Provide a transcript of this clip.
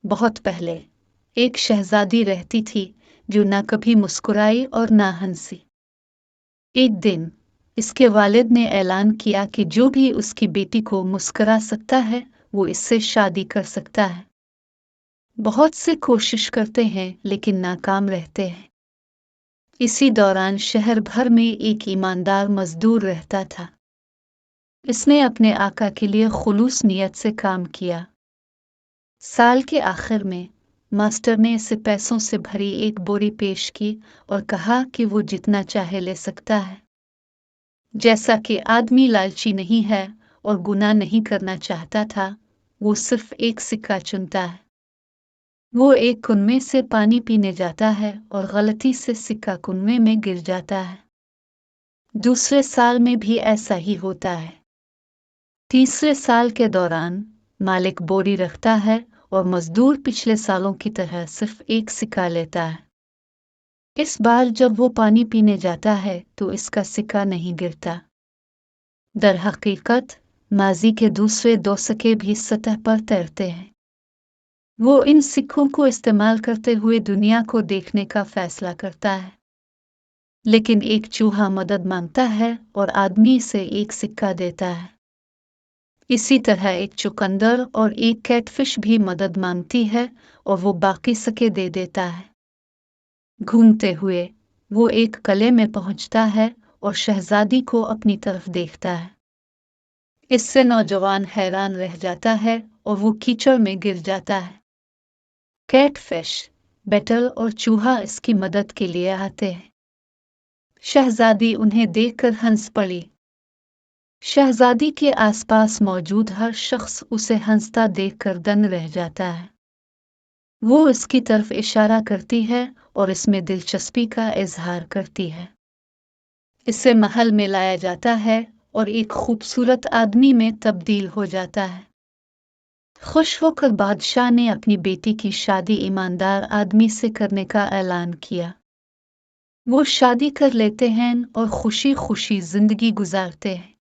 बहुत पहले एक शहजादी रहती थी जो ना कभी मुस्कुराई और ना हंसी। एक दिन इसके वालिद ने ऐलान किया कि जो भी उसकी बेटी को मुस्कुरा सकता है वो इससे शादी कर सकता है। बहुत से कोशिश करते हैं लेकिन नाकाम रहते हैं। इसी दौरान शहर भर में एक ईमानदार मजदूर रहता था। इसने अपने आका के लिए खुलूस नियत से काम किया। साल के आखिर में मास्टर ने इसे पैसों से भरी एक बोरी पेश की और कहा कि वो जितना चाहे ले सकता है। जैसा कि आदमी लालची नहीं है और गुनाह नहीं करना चाहता था, वो सिर्फ एक सिक्का चुनता है। वो एक कुनमे से पानी पीने जाता है और गलती से सिक्का कुनमे में गिर जाता है। दूसरे साल में भी ऐसा ही होता है। तीसरे साल के दौरान मालिक बोरी रखता है और मजदूर पिछले सालों की तरह सिर्फ एक सिक्का लेता है। इस बार जब वो पानी पीने जाता है तो इसका सिक्का नहीं गिरता। दरहकीकत माजी के दूसरे दो सिक्के भी सतह पर तैरते हैं। वो इन सिक्कों को इस्तेमाल करते हुए दुनिया को देखने का फैसला करता है। लेकिन एक चूहा मदद मांगता है और आदमी इसे एक सिक्का देता है। इसी तरह एक चुकंदर और एक कैटफिश भी मदद मांगती है और वो बाकी सिक्के दे देता है। घूमते हुए वो एक कले में पहुंचता है और शहजादी को अपनी तरफ देखता है। इससे नौजवान हैरान रह जाता है और वो कीचड़ में गिर जाता है। कैटफिश, बेटल और चूहा इसकी मदद के लिए आते हैं। शहजादी उन्हें देखकर हंस पड़ी। शहजादी के आसपास मौजूद हर शख्स उसे हंसता देखकर दंग रह जाता है। वो इसकी तरफ इशारा करती है और इसमें दिलचस्पी का इजहार करती है। इसे महल में लाया जाता है और एक खूबसूरत आदमी में तब्दील हो जाता है। खुश होकर बादशाह ने अपनी बेटी की शादी ईमानदार आदमी से करने का ऐलान किया। वो शादी कर लेते हैं और खुशी खुशी जिंदगी गुजारते हैं।